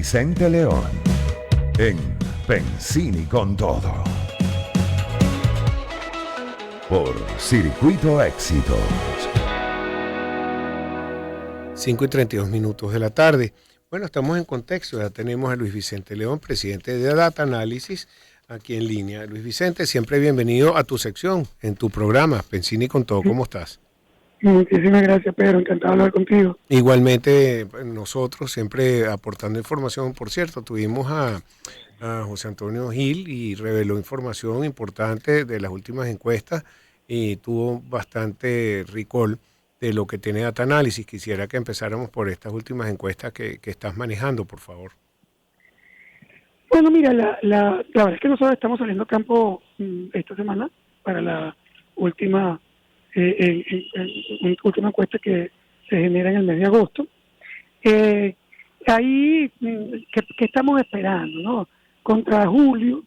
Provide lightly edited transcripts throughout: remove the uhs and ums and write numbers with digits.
Vicente León en Pensini con Todo por Circuito Éxitos. 5:32 de la tarde. Bueno, estamos en contexto. Ya tenemos a Luis Vicente León, presidente de Data Analysis, aquí en línea. Luis Vicente, siempre bienvenido a tu sección, en tu programa, Pensini con Todo. ¿Cómo estás? Muchísimas gracias, Pedro. Encantado de hablar contigo. Igualmente, nosotros siempre aportando información. Por cierto, tuvimos a José Antonio Gil y reveló información importante de las últimas encuestas y tuvo bastante recall de lo que tiene Data Analysis. Quisiera que empezáramos por estas últimas encuestas que estás manejando, por favor. Bueno, mira, la verdad es que nosotros estamos saliendo a campo esta semana para la última última encuesta que se genera en el mes de agosto. Ahí, ¿qué estamos esperando, no? Contra julio,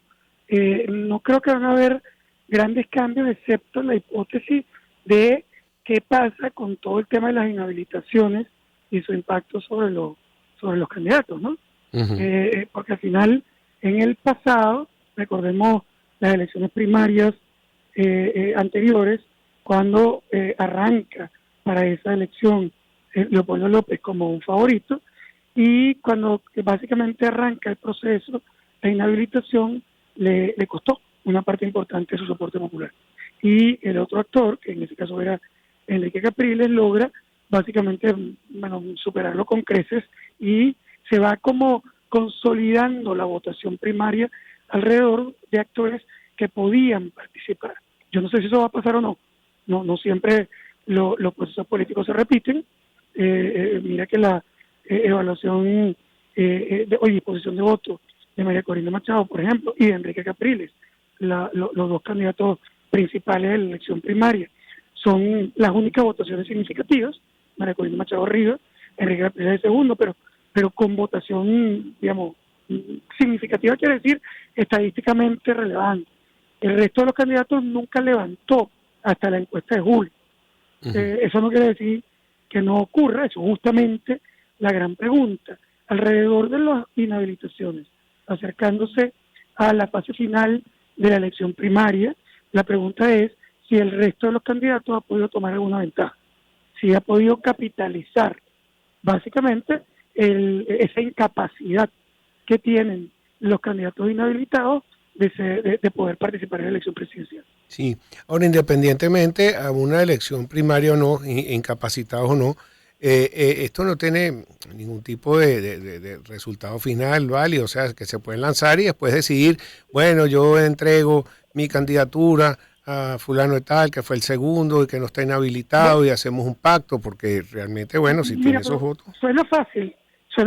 no creo que van a haber grandes cambios, excepto la hipótesis de qué pasa con todo el tema de las inhabilitaciones y su impacto sobre los candidatos, ¿no? Porque al final, en el pasado, recordemos las elecciones primarias anteriores, cuando arranca para esa elección Leopoldo López como un favorito, y cuando básicamente arranca el proceso, la inhabilitación le costó una parte importante de su soporte popular. Y el otro actor, que en ese caso era Enrique Capriles, logra básicamente superarlo con creces y se va como consolidando la votación primaria alrededor de actores que podían participar. Yo no sé si eso va a pasar o no. No siempre los procesos políticos se repiten. Mira que la evaluación de disposición de voto de María Corina Machado, por ejemplo, y de Enrique Capriles, los dos candidatos principales de la elección primaria, son las únicas votaciones significativas. María Corina Machado arriba, Enrique Capriles el segundo, pero con votación, digamos, significativa, quiere decir estadísticamente relevante. El resto de los candidatos nunca levantó hasta la encuesta de julio. Eso no quiere decir que no ocurra, eso es justamente la gran pregunta. Alrededor de las inhabilitaciones, acercándose a la fase final de la elección primaria, la pregunta es si el resto de los candidatos ha podido tomar alguna ventaja, si ha podido capitalizar básicamente esa incapacidad que tienen los candidatos inhabilitados de poder participar en la elección presidencial. Sí, ahora independientemente a una elección primaria o no, incapacitados o no, esto no tiene ningún tipo de resultado final válido, o sea, que se pueden lanzar y después decidir, bueno, yo entrego mi candidatura a fulano de tal, que fue el segundo y que no está inhabilitado, y hacemos un pacto, porque realmente, bueno, si tiene esos votos. Suena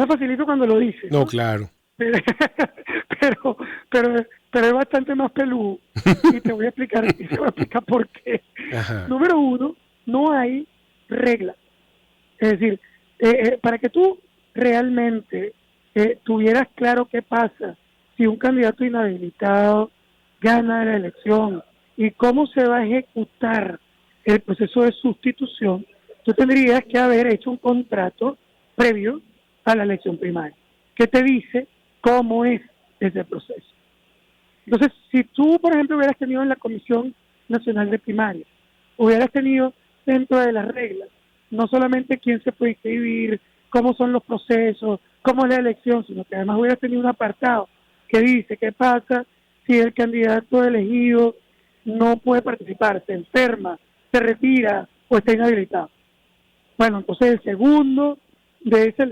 facilito cuando lo dices. No, claro. Pero es bastante más peludo y te voy a explicar por qué. Ajá. Número uno, no hay reglas. Es decir, para que tú realmente tuvieras claro qué pasa si un candidato inhabilitado gana la elección y cómo se va a ejecutar el proceso de sustitución, tú tendrías que haber hecho un contrato previo a la elección primaria que te dice cómo es ese proceso. Entonces, si tú, por ejemplo, hubieras tenido en la Comisión Nacional de Primaria, hubieras tenido dentro de las reglas, no solamente quién se puede inscribir, cómo son los procesos, cómo es la elección, sino que además hubieras tenido un apartado que dice qué pasa si el candidato elegido no puede participar, se enferma, se retira o está inhabilitado. Bueno, entonces el segundo de esa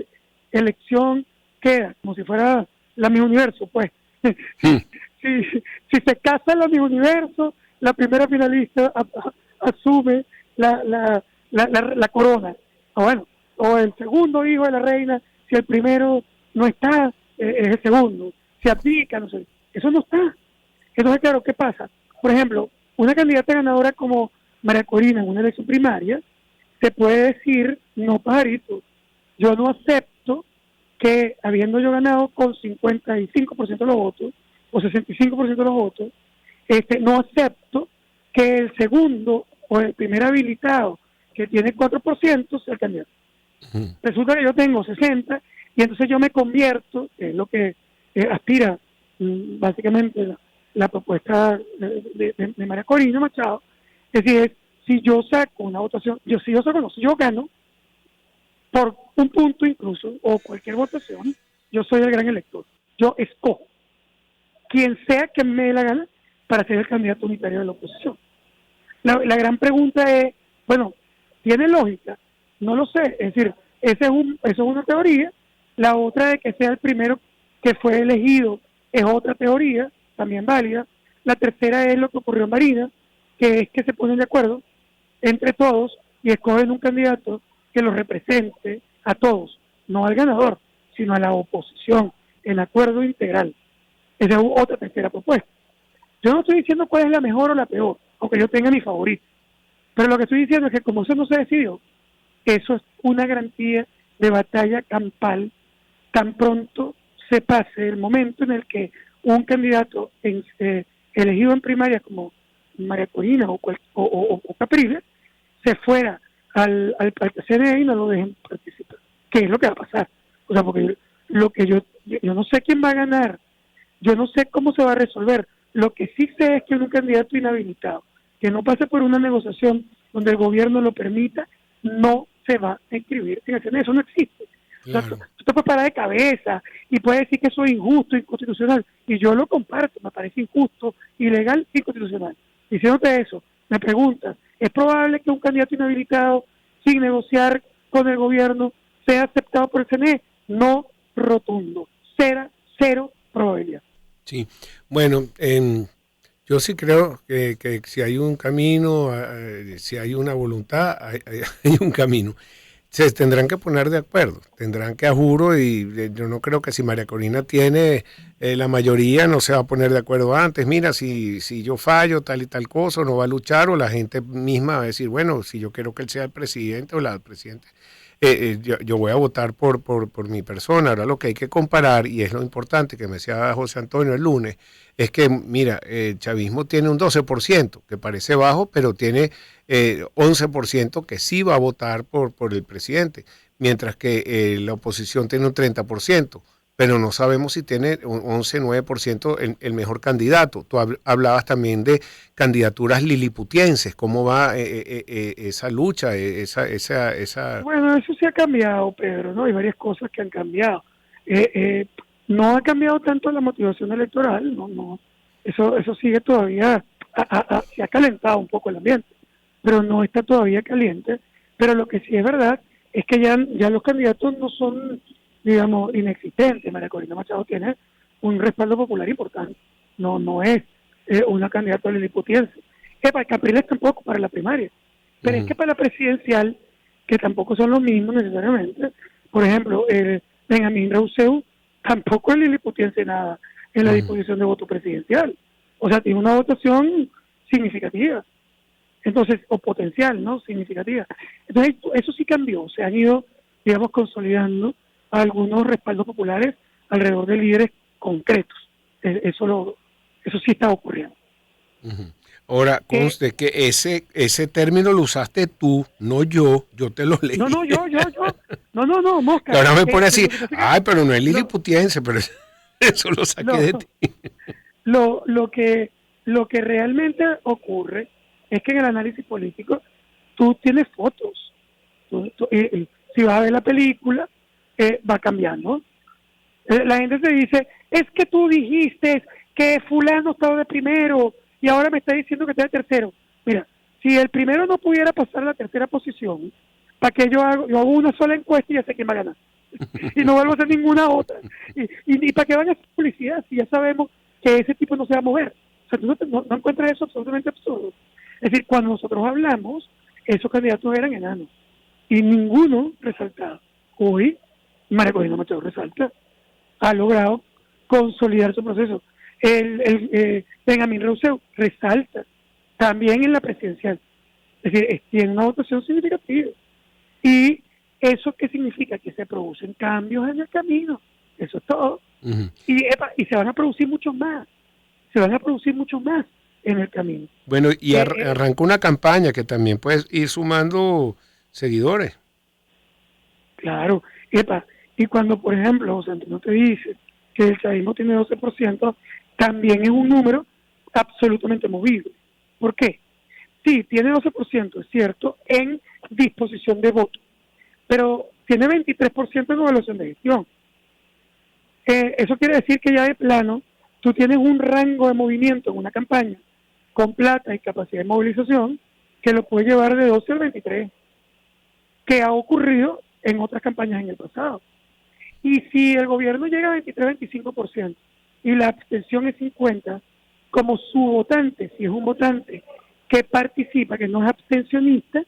elección queda como si fuera la Miss Universo, pues. Si se casa la Miss Universo, la primera finalista asume la corona. O el segundo hijo de la reina, si el primero no está, es el segundo. Se aplica, no sé. Eso no está. Entonces, claro, ¿qué pasa? Por ejemplo, una candidata ganadora como María Corina en una elección primaria, se puede decir, no, pajarito, yo no acepto que habiendo yo ganado con 55% de los votos o 65% de los votos, no acepto que el segundo o el primer habilitado que tiene 4% sea el candidato. Resulta que yo tengo 60 y entonces yo me convierto, que es lo que aspira básicamente la propuesta de María Corina Machado, es decir, si yo saco una votación, si yo gano por un punto incluso, o cualquier votación, yo soy el gran elector. Yo escojo quien sea que me dé la gana para ser el candidato unitario de la oposición. La gran pregunta es, bueno, ¿tiene lógica? No lo sé, es decir, eso es una teoría. La otra de que sea el primero que fue elegido es otra teoría, también válida. La tercera es lo que ocurrió en Marina, que es que se ponen de acuerdo entre todos y escogen un candidato que los represente a todos, no al ganador, sino a la oposición, en acuerdo integral. Esa es otra tercera propuesta. Yo no estoy diciendo cuál es la mejor o la peor, aunque yo tenga mi favorito, pero lo que estoy diciendo es que como eso no se decidió, eso es una garantía de batalla campal tan pronto se pase el momento en el que un candidato elegido en primaria como María Corina o Capriles se fuera al CNE y no lo dejen participar, que es lo que va a pasar. O sea, porque yo no sé quién va a ganar, yo no sé cómo se va a resolver. Lo que sí sé es que un candidato inhabilitado que no pase por una negociación donde el gobierno lo permita, no se va a inscribir en el CNE. Eso no existe. Claro. O sea, tú te puedes parar de cabeza y puedes decir que eso es injusto, inconstitucional, y yo lo comparto, me parece injusto, ilegal, inconstitucional. Diciéndote eso, me preguntas, ¿es probable que un candidato inhabilitado, sin negociar con el gobierno, sea aceptado por el CNE? No rotundo, cero probabilidad. Sí, bueno, yo sí creo que si hay un camino, si hay una voluntad, hay un camino. Se tendrán que poner de acuerdo, tendrán que, a juro, y yo no creo que si María Corina tiene la mayoría, no se va a poner de acuerdo antes. Mira, si yo fallo tal y tal cosa, no va a luchar, o la gente misma va a decir, bueno, si yo quiero que él sea el presidente o la presidenta, yo voy a votar por mi persona. Ahora lo que hay que comparar, y es lo importante que me decía José Antonio el lunes, es que, mira, el chavismo tiene un 12%, que parece bajo, pero tiene 11% que sí va a votar por el presidente, mientras que la oposición tiene un 30%, pero no sabemos si tiene un 11, 9% el mejor candidato. Tú hablabas también de candidaturas liliputienses. ¿Cómo va esa lucha? Esa... Bueno, eso sí ha cambiado, Pedro, ¿no? Hay varias cosas que han cambiado. No ha cambiado tanto la motivación electoral, no. Eso sigue todavía, se ha calentado un poco el ambiente, pero no está todavía caliente. Pero lo que sí es verdad es que ya los candidatos no son, digamos, inexistentes. María Corina Machado tiene un respaldo popular importante, no es una candidata liliputiense. Para Capriles tampoco, para la primaria, pero es que para la presidencial, que tampoco son los mismos necesariamente, por ejemplo, Benjamín Rousseau tampoco es liliputiense nada en la disposición de voto presidencial. O sea, tiene una votación significativa. Entonces, o potencial, ¿no? Significativa. Entonces, eso sí cambió. Se han ido, digamos, consolidando algunos respaldos populares alrededor de líderes concretos. Eso sí está ocurriendo. Ahora, conste que ese término lo usaste tú, no yo te lo leí. No, yo. No, Mosca. Ahora me pone así, pero no es liliputiense, pero eso lo saqué de ti. Lo que realmente ocurre es que en el análisis político tú tienes fotos. Si vas a ver la película, va cambiando. La gente te dice, es que tú dijiste que fulano estaba de primero y ahora me está diciendo que está de tercero. Mira, si el primero no pudiera pasar a la tercera posición, ¿para qué yo hago una sola encuesta y ya sé quién va a ganar? Y no vuelvo a hacer ninguna otra. Y ¿para qué van a hacer publicidad si ya sabemos que ese tipo no se va a mover? O sea, tú no encuentras eso absolutamente absurdo. Es decir, cuando nosotros hablamos, esos candidatos eran enanos y ninguno resaltaba. Hoy, María Corina Machado resalta, ha logrado consolidar su proceso. Benjamín Rousseau resalta también en la presidencial. Es decir, tiene una votación significativa. ¿Y eso qué significa? Que se producen cambios en el camino. Eso es todo. Y se van a producir muchos más. En el camino. Bueno, y arrancó una campaña que también puedes ir sumando seguidores. Claro, Y cuando, por ejemplo, José Antonio te dice que el chavismo tiene 12%, también es un número absolutamente movible. ¿Por qué? Sí, tiene 12%, es cierto, en disposición de voto, pero tiene 23% en evaluación de gestión. Eso quiere decir que ya de plano tú tienes un rango de movimiento en una campaña con plata y capacidad de movilización que lo puede llevar de 12 al 23, que ha ocurrido en otras campañas en el pasado. Y si el gobierno llega a 23-25% y la abstención es 50%, como su votante, si es un votante que participa, que no es abstencionista,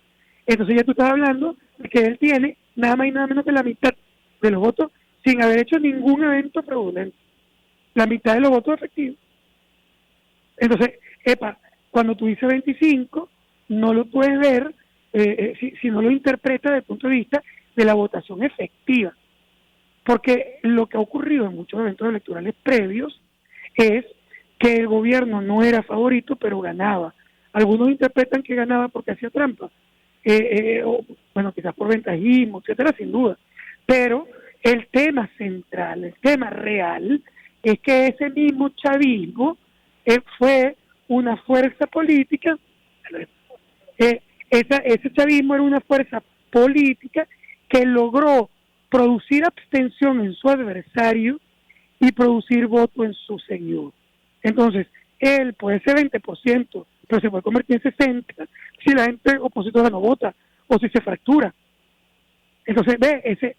entonces ya tú estás hablando de que él tiene nada más y nada menos que la mitad de los votos sin haber hecho ningún evento fraudulento. La mitad de los votos efectivos. Entonces, cuando tú dices 25, no lo puedes ver, si no lo interpretas desde el punto de vista de la votación efectiva. Porque lo que ha ocurrido en muchos eventos electorales previos es que el gobierno no era favorito, pero ganaba. Algunos interpretan que ganaba porque hacía trampa, bueno, quizás por ventajismo, etcétera, sin duda. Pero el tema central, el tema real, es que ese mismo chavismo fue una fuerza política, ese chavismo era una fuerza política que logró producir abstención en su adversario y producir voto en su seguidor. Entonces, él puede ser 20%, pero se puede convertir en 60% si la gente opositora no vota o si se fractura. Entonces, ve,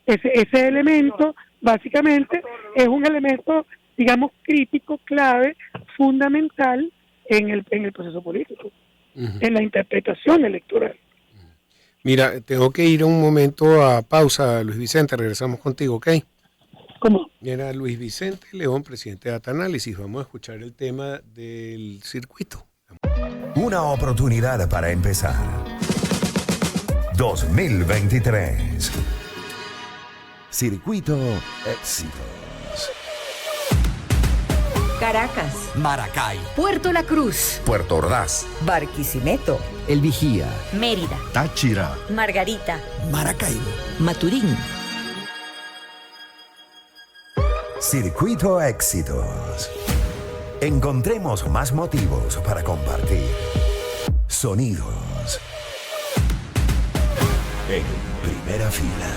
ese elemento básicamente es un elemento, digamos, crítico, clave, fundamental en el proceso político, en la interpretación electoral. Mira, tengo que ir un momento a pausa, Luis Vicente, regresamos contigo, ¿ok? ¿Cómo? Era Luis Vicente León, presidente de Data Análisis. Vamos a escuchar el tema del circuito. Una oportunidad para empezar. 2023. Circuito Éxitos. Caracas, Maracay, Puerto La Cruz, Puerto Ordaz. Barquisimeto, El Vigía, Mérida, Táchira. Margarita, Maracaibo, Maturín. Circuito Éxitos. Encontremos más motivos para compartir. Sonidos. En primera fila.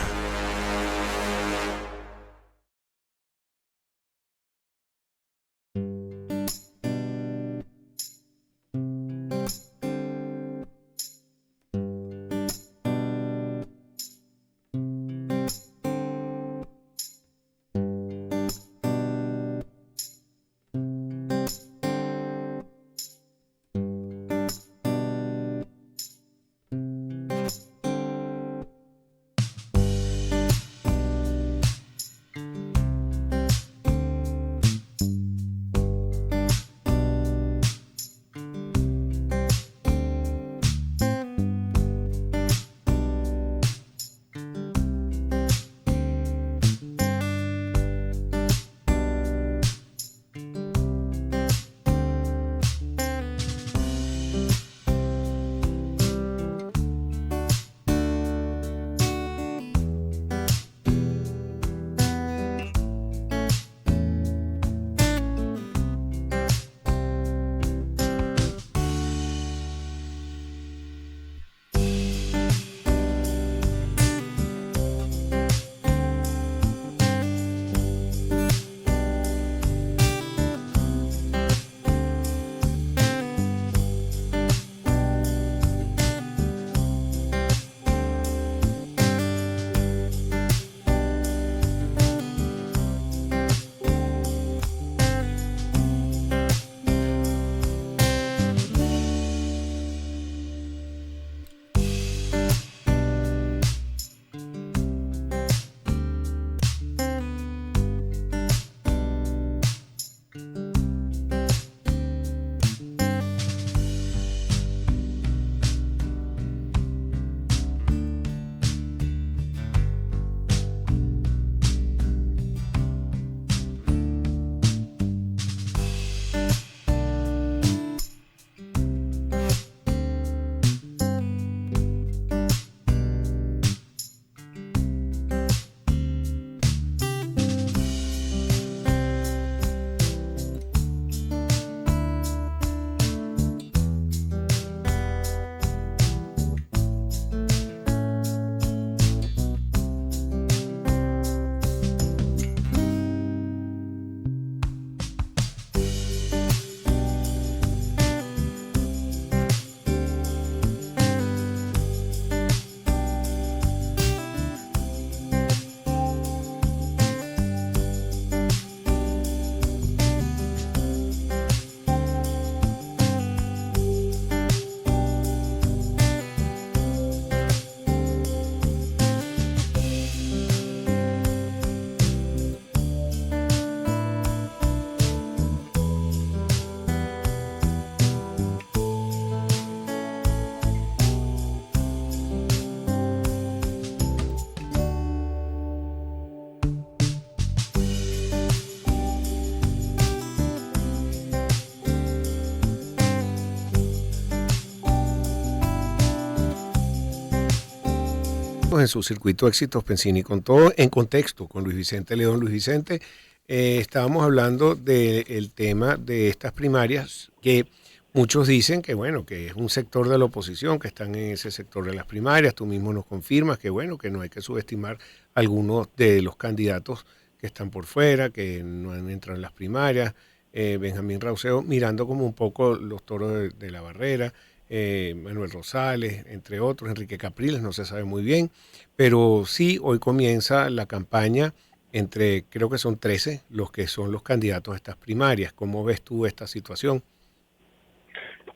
minutos en su circuito Éxitos Pensini, con todo en contexto, con Luis Vicente León. Luis Vicente, estábamos hablando del tema de estas primarias, que muchos dicen que, bueno, que es un sector de la oposición, que están en ese sector de las primarias. Tú mismo nos confirmas que, bueno, que no hay que subestimar algunos de los candidatos que están por fuera, que no han entrado en las primarias. Benjamín Rauseo mirando como un poco los toros de la barrera, Manuel Rosales, entre otros, Enrique Capriles, no se sabe muy bien, pero sí, hoy comienza la campaña entre, creo que son 13 los que son los candidatos a estas primarias. ¿Cómo ves tú esta situación?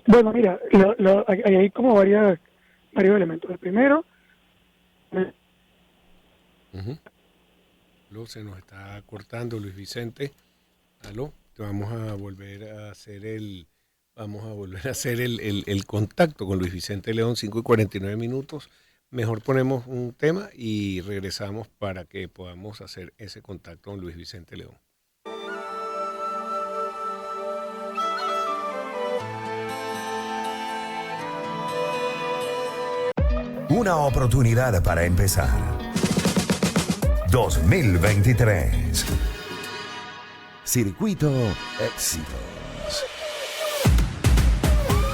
Bueno, mira, hay como varios elementos. El primero, Aló, se nos está cortando, Luis Vicente. Aló, vamos a volver a hacer el contacto con Luis Vicente León, 5:49. Mejor ponemos un tema y regresamos para que podamos hacer ese contacto con Luis Vicente León. Una oportunidad para empezar. 2023. Circuito Éxitos.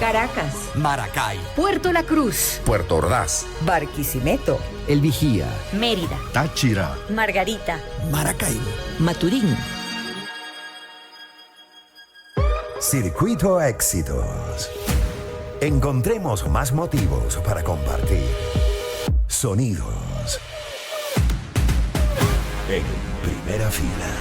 Caracas, Maracay, Puerto La Cruz, Puerto Ordaz. Barquisimeto, El Vigía, Mérida, Táchira. Margarita, Maracaibo, Maturín. Circuito Éxitos. Encontremos más motivos para compartir. Sonidos. En primera fila.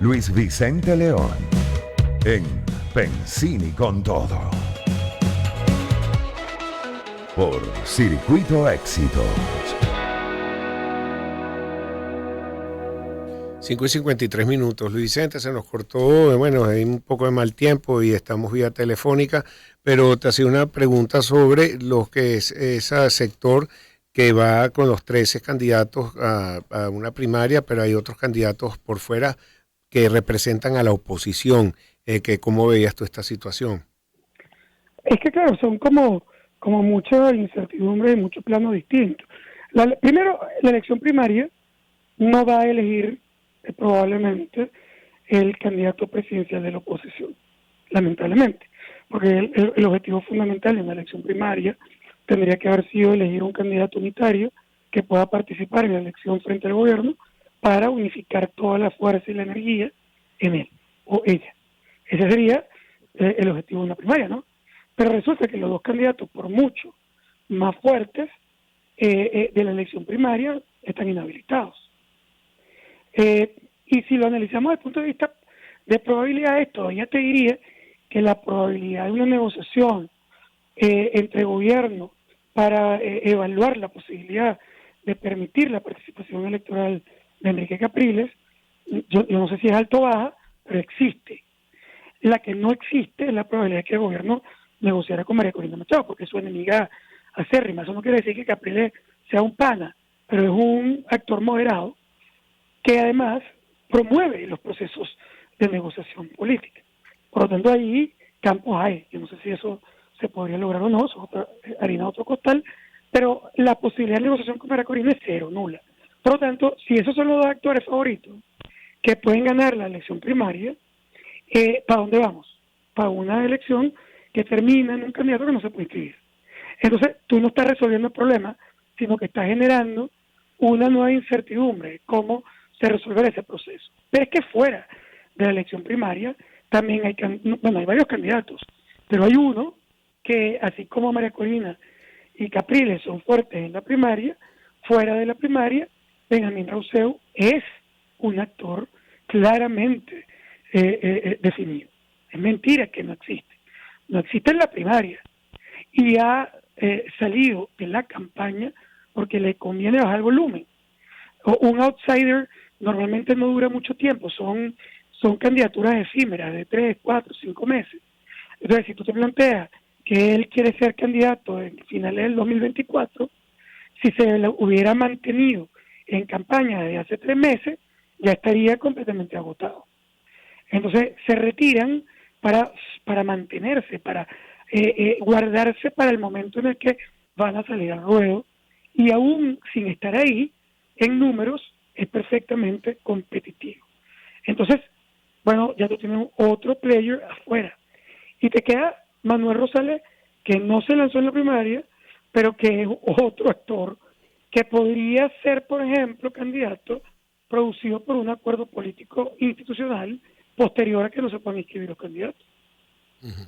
Luis Vicente León en Pensini con Todo. Por Circuito Éxitos. 5:53. Luis Vicente, se nos cortó, bueno, hay un poco de mal tiempo y estamos vía telefónica, pero te hacía una pregunta sobre lo que es ese sector que va con los 13 candidatos a una primaria, pero hay otros candidatos por fuera que representan a la oposición. ¿Cómo veías tú esta situación? Es que claro, son como mucha incertidumbre y muchos planos distintos. Primero, la elección primaria no va a elegir probablemente el candidato presidencial de la oposición, lamentablemente, porque el objetivo fundamental en la elección primaria tendría que haber sido elegir un candidato unitario que pueda participar en la elección frente al gobierno para unificar toda la fuerza y la energía en él o ella. Ese sería el objetivo de una primaria, ¿no? Pero resulta que los dos candidatos, por mucho más fuertes de la elección primaria, están inhabilitados. Y si lo analizamos desde el punto de vista de probabilidades, todavía te diría que la probabilidad de una negociación entre gobierno para evaluar la posibilidad de permitir la participación electoral de Enrique Capriles, yo no sé si es alto o baja, pero existe. La que no existe es la probabilidad de que el gobierno negociara con María Corina Machado, porque es su enemiga acérrima. Eso no quiere decir que Capriles sea un pana, pero es un actor moderado que además promueve los procesos de negociación política. Por lo tanto, ahí campos hay. Yo no sé si eso se podría lograr o no, eso es harina de otro costal, pero la posibilidad de negociación con María Corina es cero, nula. Por lo tanto, si esos son los dos actores favoritos que pueden ganar la elección primaria, ¿para dónde vamos? Para una elección que termina en un candidato que no se puede inscribir. Entonces, tú no estás resolviendo el problema, sino que estás generando una nueva incertidumbre, cómo se resolverá ese proceso. Pero es que fuera de la elección primaria también hay varios candidatos, pero hay uno que, así como María Corina y Capriles son fuertes en la primaria, fuera de la primaria, Benjamín Rauseu es un actor claramente definido. Es mentira que no existe. No existe en la primaria y ha salido de la campaña porque le conviene bajar el volumen. Un outsider normalmente no dura mucho tiempo, son candidaturas efímeras de 3, 4, 5 meses. Entonces, si tú te planteas que él quiere ser candidato en finales del 2024, si se lo hubiera mantenido en campaña desde hace 3 meses, ya estaría completamente agotado. Entonces, se retiran para mantenerse, para guardarse para el momento en el que van a salir al ruedo, y aún sin estar ahí, en números, es perfectamente competitivo. Entonces, bueno, ya tú tienes otro player afuera. Y te queda Manuel Rosales, que no se lanzó en la primaria, pero que es otro actor que podría ser, por ejemplo, candidato producido por un acuerdo político institucional posterior a que no se puedan inscribir los candidatos. Uh-huh.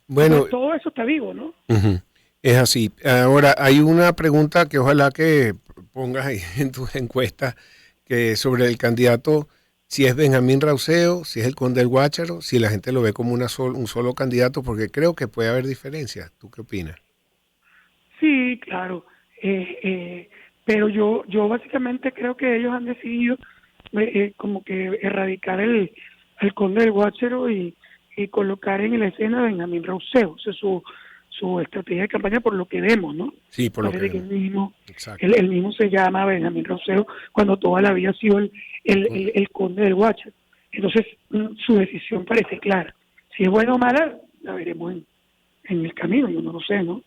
Bueno, entonces, todo eso está vivo, ¿no? Uh-huh. Es así. Ahora, hay una pregunta que ojalá que pongas ahí en tu encuesta, que sobre el candidato, si es Benjamín Rauseu, si es el Conde del Guácharo, si la gente lo ve como un solo candidato, porque creo que puede haber diferencias. ¿Tú qué opinas? Sí, claro. Pero yo básicamente creo que ellos han decidido como que erradicar el Conde del Guácharo y colocar en la escena a Benjamín Rauseu. Esa es su estrategia de campaña, por lo que vemos, ¿no? Sí, por lo que vemos. Exacto. Él mismo se llama Benjamín Rauseu cuando toda la vida ha sido el Conde del Guácharo. Entonces, su decisión parece clara. Si es buena o mala, la veremos en el camino, yo no lo sé, ¿no?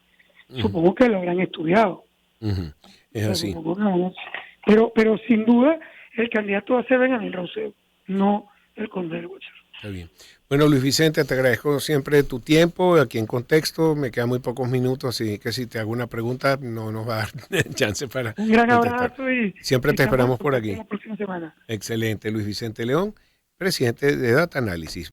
Uh-huh. Supongo que lo habrán estudiado. Uh-huh. Es así. Pero sin duda, el candidato va a ser Benjamín Rauseu, no el Conde del Guácharo. Está bien. Bueno, Luis Vicente, te agradezco siempre tu tiempo. Aquí en Contexto me quedan muy pocos minutos, así que si te hago una pregunta no nos va a dar chance para un gran contestar. Abrazo y siempre te esperamos por aquí. La próxima semana. Excelente. Luis Vicente León, presidente de Data Analysis.